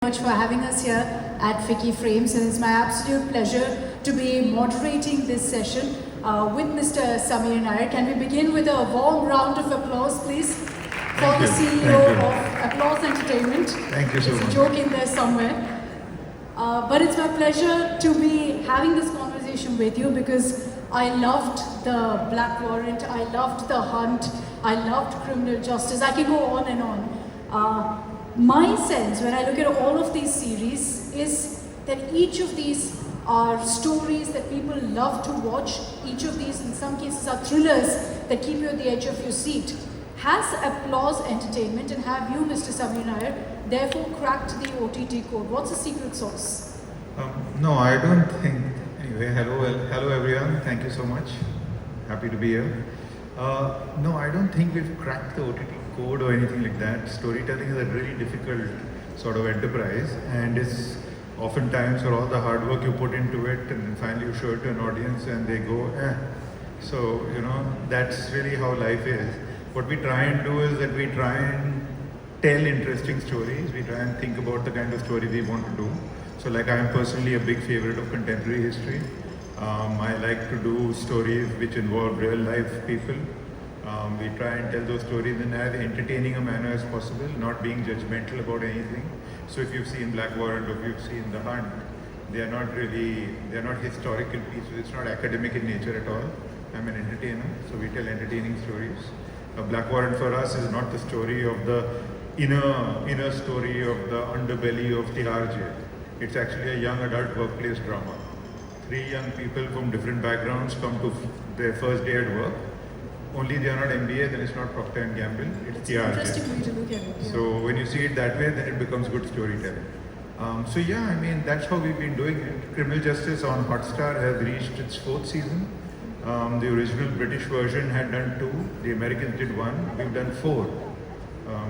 much for having us here at FICCI Frames, and it's my absolute pleasure to be moderating this session with Mr. Samir Nair. Can we begin with a warm round of applause, please, for the CEO of Applause Entertainment? Thank you so much. There's a joke in there somewhere. But it's my pleasure to be having this conversation with you because I loved the Black Warrant, I loved The Hunt, I loved Criminal Justice. I can go on and on. My sense when I look at all of these series is that each of these are stories that people love to watch. Each of these in some cases are thrillers that keep you at the edge of your seat. Has Applause Entertainment and have you, Mr. Samir Nair, therefore cracked the OTT code? What's the secret sauce? No, I don't think. Anyway, hello everyone. Thank you so much. Happy to be here. No, I don't think we've cracked the OTT code or anything like that. Storytelling is a really difficult sort of enterprise, and it's oftentimes for all the hard work you put into it, and then finally you show it to an audience and they go, eh. So, that's really how life is. What we try and do is that we try and tell interesting stories. We try and think about the kind of story we want to do. So like I am personally a big favorite of contemporary history. I like to do stories which involve real life people. We try and tell those stories in as entertaining a manner as possible, not being judgmental about anything. So if you've seen Black Warrant or if you've seen The Hunt, they're not historical pieces. It's not academic in nature at all. I'm an entertainer, so we tell entertaining stories. Black Warrant for us is not the story of the inner story of the underbelly of Tihar jail. It's actually a young adult workplace drama. 3 young people from different backgrounds come to their first day at work. Only they are not MBA, then it's not Procter & Gamble, it's Tihar jail. Interesting way to look at it. Yeah. So when you see it that way, then it becomes good storytelling. So yeah, I mean, that's how we've been doing it. Criminal Justice on Hotstar has reached its 4th season. The original British version had done 2, the Americans did 1, we've done 4.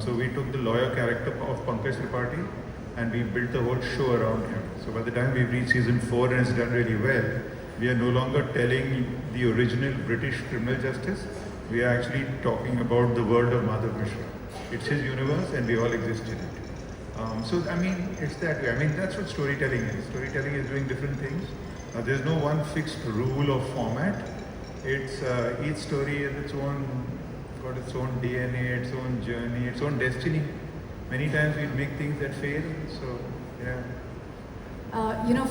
So we took the lawyer character of Pankaj Tripathi and we built the whole show around him. So by the time we've reached season 4 and it's done really well, we are no longer telling the original British criminal justice, we are actually talking about the world of Madhav Mishra. It's his universe and we all exist in it. So I mean, it's that way. I mean, that's what storytelling is. Storytelling is doing different things. There's no one fixed rule or format. It's each story has its own DNA, its own journey, its own destiny. Many times we make things that fail. So yeah.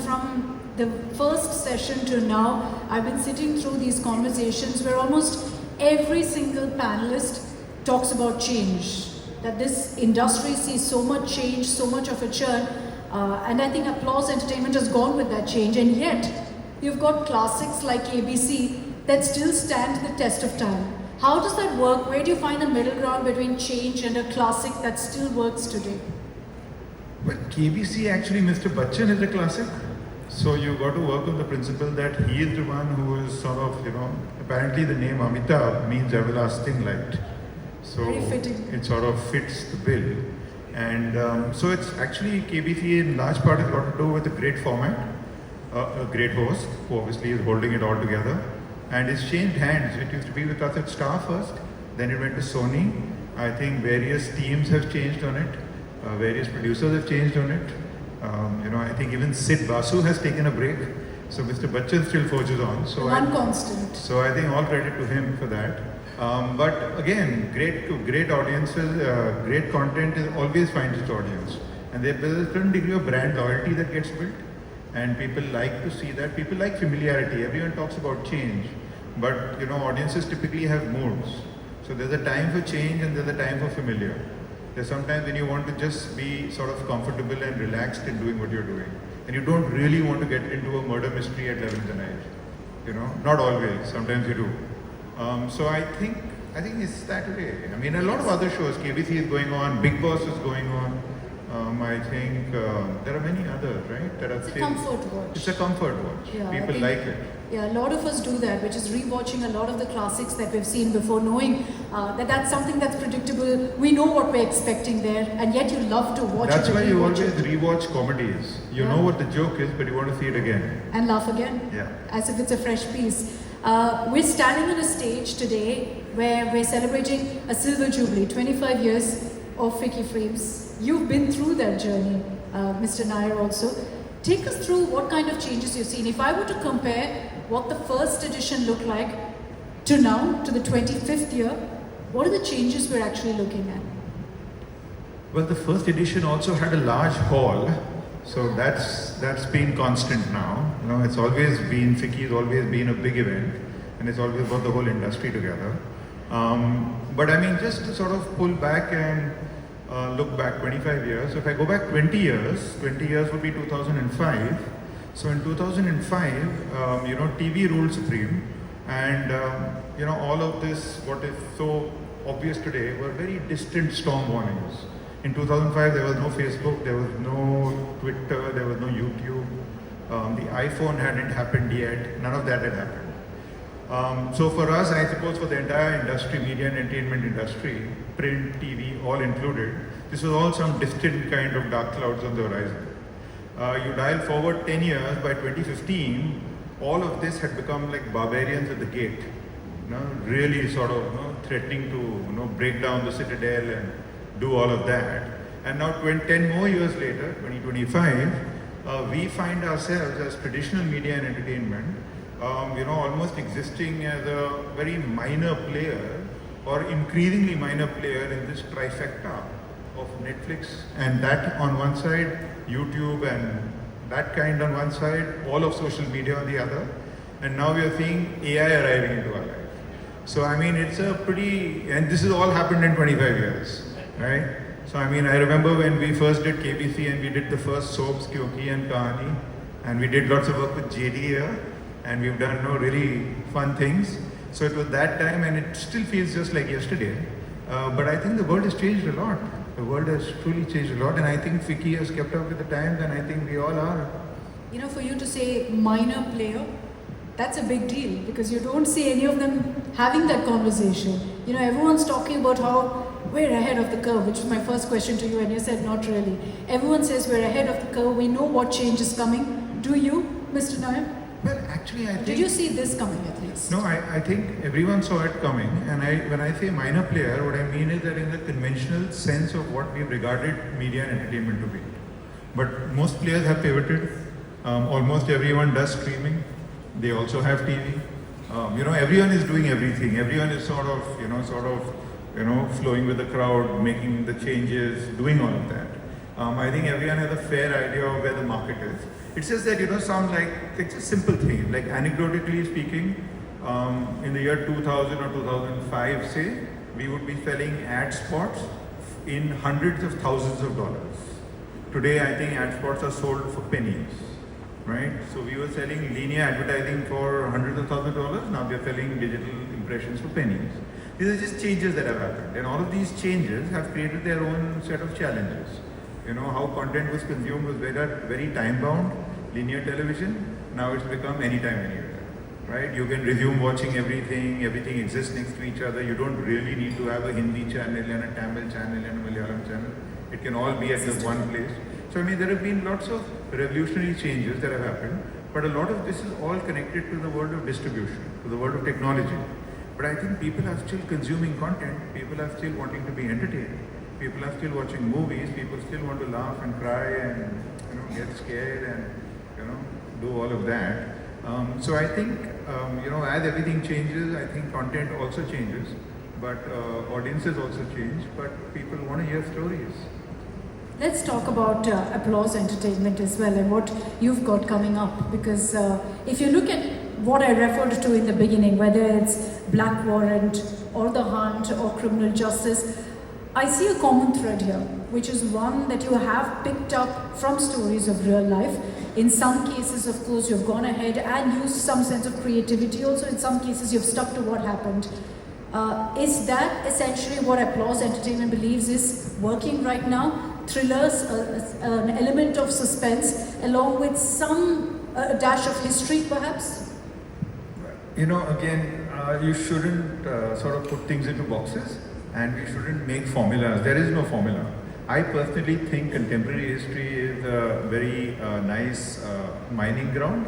From the first session to now, I've been sitting through these conversations where almost every single panelist talks about change. That this industry sees so much change, so much of a churn. And I think Applause Entertainment has gone with that change, and yet you've got classics like ABC that still stand the test of time. How does that work? Where do you find the middle ground between change and a classic that still works today? But KBC actually, Mr. Bachchan is a classic. So you got to work on the principle that he is the one who is sort of, apparently the name Amitabh means everlasting light. So very fitting. It sort of fits the bill. And so it's actually KBC in large part has got to do with a great format, a great host who obviously is holding it all together. And it's changed hands. It used to be with us at Star first, then it went to Sony. I think various teams have changed on it, various producers have changed on it. I think even Sid Basu has taken a break. So Mr. Bachchan still forges on. So one constant. So I think all credit to him for that. But again, great audiences, great content always finds its audience. And there's a certain degree of brand loyalty that gets built. And people like to see that. People like familiarity. Everyone talks about change. But, audiences typically have moods. So there's a time for change and there's a time for familiar. There's sometimes when you want to just be sort of comfortable and relaxed in doing what you're doing. And you don't really want to get into a murder mystery at 11 in the night. Not always. Sometimes you do. So I think it's that way. I mean, a lot of other shows, KBC is going on, Big Boss is going on. I think there are many others, right? That it's a comfort watch. It's a comfort watch. Yeah, people like it. Yeah, a lot of us do that, which is rewatching a lot of the classics that we've seen before, knowing that that's something that's predictable. We know what we're expecting there, and yet you love to watch that's it. That's why you always rewatch comedies. You know what the joke is, but you want to see it again. And laugh again. Yeah. As if it's a fresh piece. We're standing on a stage today where we're celebrating a Silver Jubilee, 25 years of FICCI Frames. You've been through that journey. Mr. Nair also. Take us through what kind of changes you've seen. If I were to compare what the first edition looked like to now, to the 25th year, what are the changes we're actually looking at? Well, the first edition also had a large hall, so that's been constant now. You know, it's always been, FICCI has always been a big event, and it's always brought the whole industry together. But I mean, just to sort of pull back and look back 25 years. So if I go back 20 years would be 2005. So in 2005, you know, TV ruled supreme, and you know, all of this, what is so obvious today, were very distant storm warnings. In 2005, there was no Facebook, there was no Twitter, there was no YouTube. The iPhone hadn't happened yet. None of that had happened. So for us, I suppose for the entire industry, media and entertainment industry, print, TV, all included, this was all some distant kind of dark clouds on the horizon. You dial forward 10 years, by 2015, all of this had become like barbarians at the gate. You know, really sort of, you know, threatening to, you know, break down the citadel and do all of that. And now 10 more years later, 2025, we find ourselves as traditional media and entertainment, you know, almost existing as a very minor player or increasingly minor player in this trifecta of Netflix and that on one side, YouTube and that kind on one side, all of social media on the other. And now we are seeing AI arriving into our life. So I mean, it's a pretty, and this has all happened in 25 years, right? So I mean, I remember when we first did KBC and we did the first soaps, Kyunki and Kahani, and we did lots of work with JD here, and we've done really fun things. So it was that time, and it still feels just like yesterday. But I think the world has changed a lot. The world has truly changed a lot, and I think FICCI has kept up with the times, and I think we all are. You know, for you to say minor player, that's a big deal, because you don't see any of them having that conversation. You know, everyone's talking about how we're ahead of the curve, which was my first question to you, and you said not really. Everyone says we're ahead of the curve, we know what change is coming. Do you, Mr. Nair? Well, actually, I think... Did you see this coming at least? No, I think everyone saw it coming, and when I say minor player, what I mean is that in the conventional sense of what we've regarded media and entertainment to be. But most players have pivoted. Almost everyone does streaming. They also have TV. You know, everyone is doing everything. Everyone is sort of flowing with the crowd, making the changes, doing all of that. I think everyone has a fair idea of where the market is. It's just that, you know, it's a simple thing. Like anecdotally speaking, in the year 2000 or 2005, say, we would be selling ad spots in hundreds of thousands of dollars. Today, I think ad spots are sold for pennies, right? So we were selling linear advertising for hundreds of thousands of dollars. Now they're selling digital impressions for pennies. These are just changes that have happened. And all of these changes have created their own set of challenges. You know, how content was consumed was very time-bound, linear television. Now it's become anytime, anywhere, right? You can resume watching everything exists next to each other. You don't really need to have a Hindi channel and a Tamil channel and a Malayalam channel. It can all be at just one place. So I mean, there have been lots of revolutionary changes that have happened, but a lot of this is all connected to the world of distribution, to the world of technology. But I think people are still consuming content, people are still wanting to be entertained. People are still watching movies, people still want to laugh and cry and, you know, get scared and, you know, do all of that. So I think, you know, as everything changes, I think content also changes, but audiences also change, but people want to hear stories. Let's talk about Applause Entertainment as well and what you've got coming up, because if you look at what I referred to in the beginning, whether it's Black Warrant or The Hunt or Criminal Justice, I see a common thread here, which is one that you have picked up from stories of real life. In some cases, of course, you've gone ahead and used some sense of creativity. Also, in some cases, you've stuck to what happened. Is that essentially what Applause Entertainment believes is working right now? Thrillers, an element of suspense, along with some dash of history, perhaps? You know, again, you shouldn't sort of put things into boxes. And we shouldn't make formulas. There is no formula. I personally think contemporary history is a very nice mining ground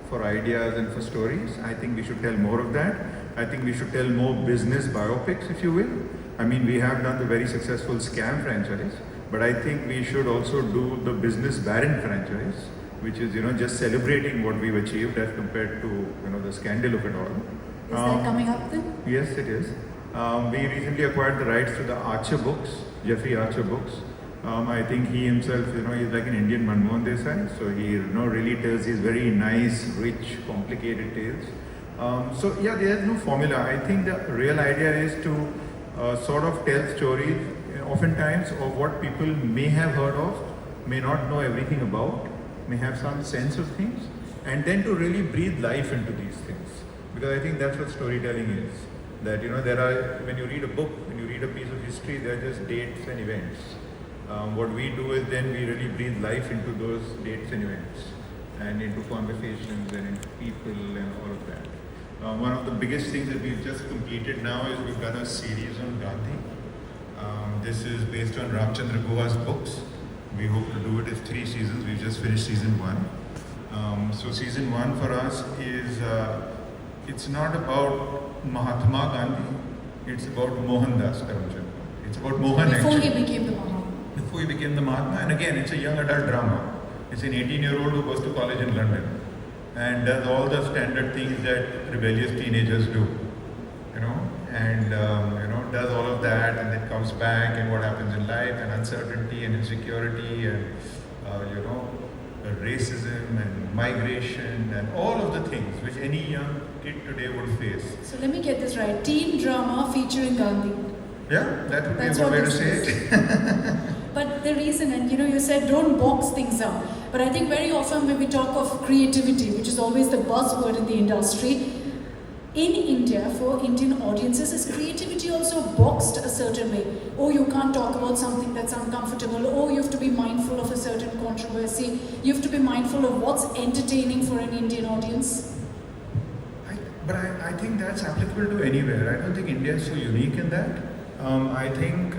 for ideas and for stories. I think we should tell more of that. I think we should tell more business biopics, if you will. I mean, we have done the very successful Scam franchise, but I think we should also do the Business Baron franchise, which is just celebrating what we've achieved as compared to the scandal of it all. Is that coming up then? Yes, it is. We recently acquired the rights to the Archer books, Jeffrey Archer books. I think he himself, he's like an Indian Manmohan Desai, so he really tells these very nice, rich, complicated tales. So yeah, there's no formula. I think the real idea is to sort of tell stories, oftentimes of what people may have heard of, may not know everything about, may have some sense of things, and then to really breathe life into these things. Because I think that's what storytelling is. That there are, when you read a book, when you read a piece of history, there are just dates and events. What we do is then we really breathe life into those dates and events, and into conversations and into people and all of that. One of the biggest things that we've just completed now is we've done a series on Gandhi. This is based on Ramchandra Guha's books. We hope to do it in 3 seasons. We've just finished season 1. So season 1 for us is, it's not about Mahatma Gandhi, it's about Mohandas Karamchand. It's about Mohan Before actually. he became the Mahatma. Before he became the Mahatma, and again, it's a young adult drama. It's an 18-year-old who goes to college in London and does all the standard things that rebellious teenagers do, and does all of that, and then comes back, and what happens in life, and uncertainty and insecurity, and racism and migration, and all of the things which any young kid today would face. So let me get this right. Teen drama featuring Gandhi. Yeah, that would That's be a what good way to this say is. it. But the reason, and you said don't box things up. But I think very often when we talk of creativity, which is always the buzzword in the industry, in India, for Indian audiences, is creativity also boxed a certain way? Oh, you can't talk about something that's uncomfortable. Oh, you have to be mindful of a certain controversy. You have to be mindful of what's entertaining for an Indian audience. But I think that's applicable to anywhere. I don't think India is so unique in that. I think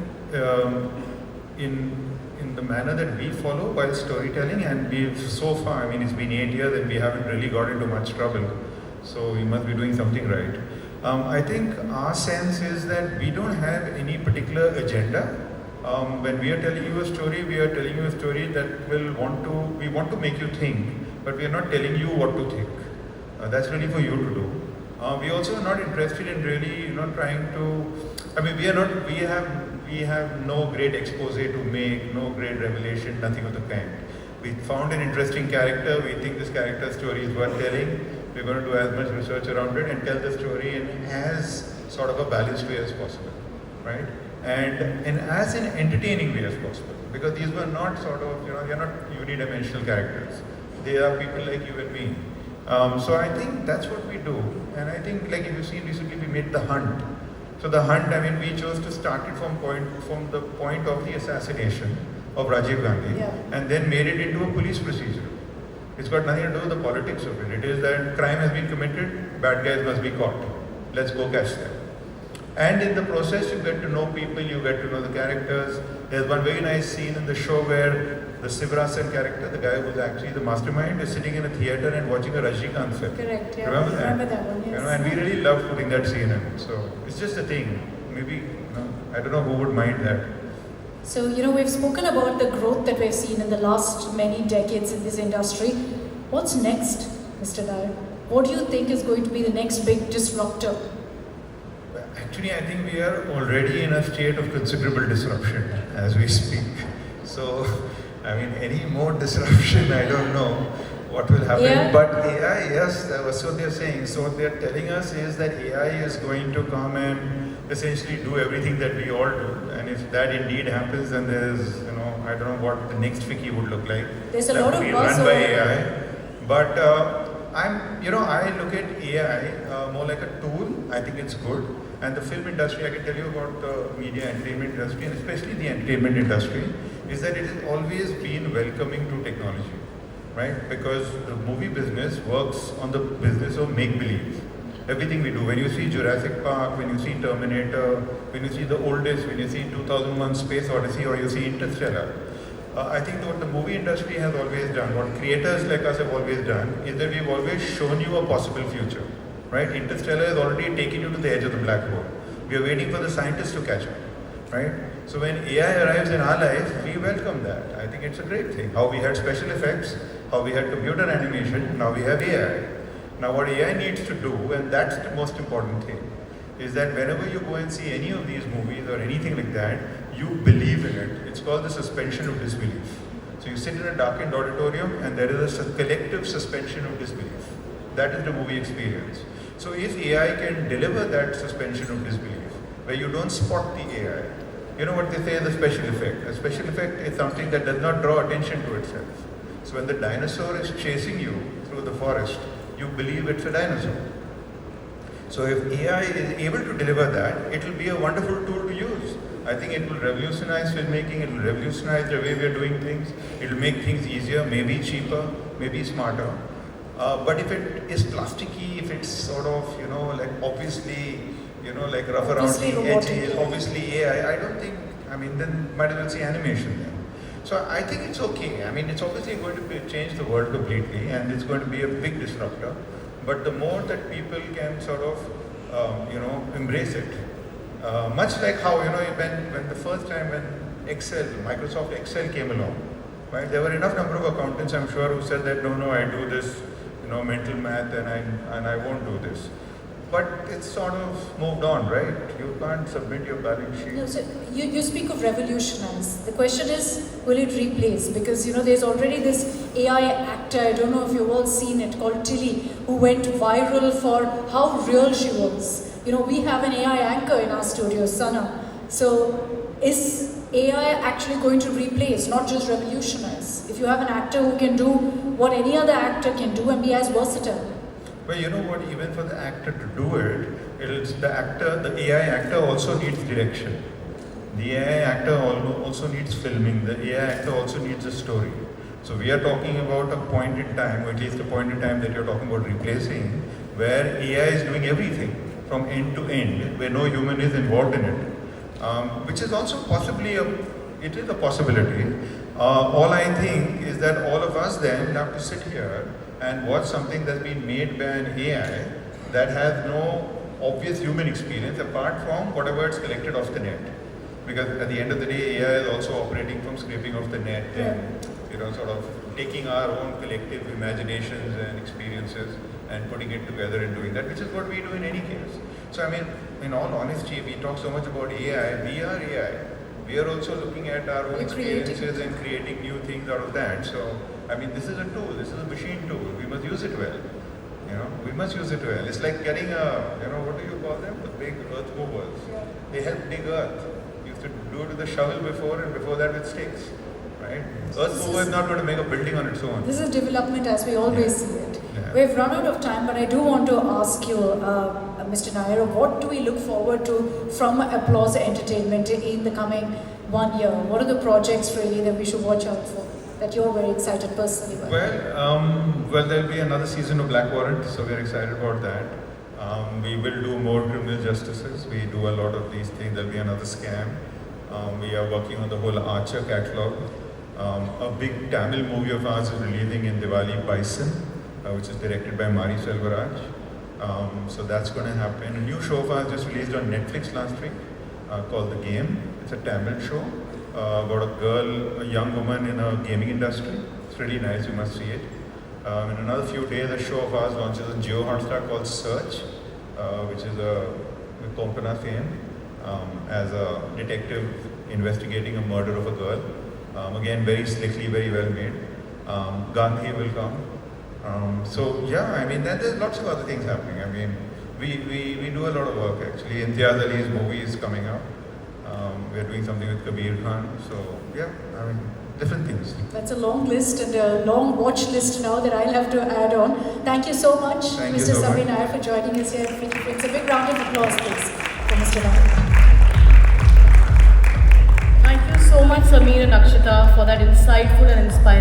in the manner that we follow while storytelling, and we've so far, it's been 8 years and we haven't really got into much trouble. So we must be doing something right. I think our sense is that we don't have any particular agenda. When we are telling you a story, we are telling you a story that we want to make you think, but we are not telling you what to think. That's really for you to do. We also are not interested in really, trying to, we have no great expose to make, no great revelation, nothing of the kind. We found an interesting character, we think this character story is worth telling, we're going to do as much research around it and tell the story in as sort of a balanced way as possible, right? And as an entertaining way as possible, because these were not sort of, they're not unidimensional characters. They are people like you and me. So I think that's what we do. And I think, like if you see recently we made The Hunt. So The Hunt, we chose to start it from the point of the assassination of Rajiv Gandhi, and then made it into a police procedure. It's got nothing to do with the politics of it. It is that crime has been committed, bad guys must be caught. Let's go catch them. And in the process, you get to know people, you get to know the characters. There's one very nice scene in the show where the Sivarasan character, the guy who's actually the mastermind, is sitting in a theater and watching a Rajnikant film. Correct, yeah. Remember that? Remember that one, yes. And we really love putting that scene in. So it's just a thing. Maybe, I don't know who would mind that. So, we've spoken about the growth that we've seen in the last many decades in this industry. What's next, Mr. Nair? What do you think is going to be the next big disruptor? Actually, I think we are already in a state of considerable disruption as we speak. So, any more disruption, I don't know what will happen. Yeah. But AI, yes, that's what they're saying. So what they're telling us is that AI is going to come and essentially do everything that we all do. And if that indeed happens, then there's, I don't know what the next FICCI would look like. There's a lot of buzz run by AI. But I look at AI more like a tool. I think it's good. And the film industry, I can tell you about the media entertainment industry, and especially the entertainment industry, is that it has always been welcoming to technology, right? Because the movie business works on the business of make-believe. Everything we do, when you see Jurassic Park, when you see Terminator, when you see the oldest, when you see 2001 Space Odyssey, or you see Interstellar, I think what the movie industry has always done, what creators like us have always done, is that we've always shown you a possible future, right? Interstellar has already taken you to the edge of the black hole. We are waiting for the scientists to catch up, right? So when AI arrives in our lives, we welcome that. I think it's a great thing. How we had special effects, how we had computer animation, now we have AI. Now what AI needs to do, and that's the most important thing, is that whenever you go and see any of these movies or anything like that, you believe in it. It's called the suspension of disbelief. So you sit in a darkened auditorium and there is a collective suspension of disbelief. That is the movie experience. So if AI can deliver that suspension of disbelief, where you don't spot the AI, you know what they say is a special effect. A special effect is something that does not draw attention to itself. So when the dinosaur is chasing you through the forest, you believe it's a dinosaur. So if AI is able to deliver that, it will be a wonderful tool to use. I think it will revolutionize filmmaking, it will revolutionize the way we are doing things, it will make things easier, maybe cheaper, maybe smarter. But if it is plasticky, if it's sort of, like obviously, like rough around the edges, obviously AI, I don't think, then might as well see animation then. So I think it's okay. It's obviously going to change the world completely and it's going to be a big disruptor. But the more that people can sort of, embrace it, much like how, when the first time when Microsoft Excel came along, right, there were enough number of accountants, I'm sure, who said that, no, I do this, mental math and I won't do this. But it's sort of moved on, right? You can't submit your balance sheet. No, so you speak of revolutionize. The question is, will it replace? Because, there's already this AI actor, I don't know if you've all seen it, called Tilly, who went viral for how real she was. We have an AI anchor in our studio, Sana. So is AI actually going to replace, not just revolutionize? If you have an actor who can do what any other actor can do and be as versatile. Well, you know what, even for the actor to do it, the AI actor also needs direction. The AI actor also needs filming. The AI actor also needs a story. So we are talking about a point in time, or at least a point in time that you're talking about replacing, where AI is doing everything from end to end, where no human is involved in it, which is also possibly it is a possibility. All I think is that all of us then have to sit here and watch something that's been made by an AI that has no obvious human experience apart from whatever it's collected off the net. Because at the end of the day, AI is also operating from scraping off the net and sort of taking our own collective imaginations and experiences and putting it together and doing that, which is what we do in any case. So in all honesty, we talk so much about AI, we are AI. We are also looking at our own experiences and creating new things out of that. So, this is a tool, this is a machine tool. We must use it well. We must use it well. It's like getting what do you call them? The big earth movers. Yeah. They help dig earth. You used to do it with a shovel before and before that with sticks. Right? Earth mover is not going to make a building on its own. This is development as we always see it. Yeah. We've run out of time, but I do want to ask you, Mr. Nair, what do we look forward to from Applause Entertainment in the coming 1 year? What are the projects really that we should watch out for, that you're very excited personally about? Well, there'll be another season of Black Warrant, so we're excited about that. We will do more criminal justices. We do a lot of these things. There'll be another scam. We are working on the whole Archer catalog. A big Tamil movie of ours is releasing in Diwali, Bison, which is directed by Mari Selvaraj. So that's going to happen. A new show of ours just released on Netflix last week called The Game. It's a Tamil show about a young woman in a gaming industry. It's really nice, you must see it. In another few days, a show of ours launches on Jio Hotstar called Search, which is with Kompana fame, as a detective investigating a murder of a girl. Again, very slickly, very well made. Gandhi will come. Then there's lots of other things happening. We do a lot of work actually. Imtiaz Ali's movie is coming out. We're doing something with Kabir Khan. So different things. That's a long list and a long watch list now that I'll have to add on. Thank you so much, Mr. Samir Nair, for joining us here at FICCI Frames. A big round of applause, please, for Mr. Nair. Thank you so much, Samir and Akshita, for that insightful and inspiring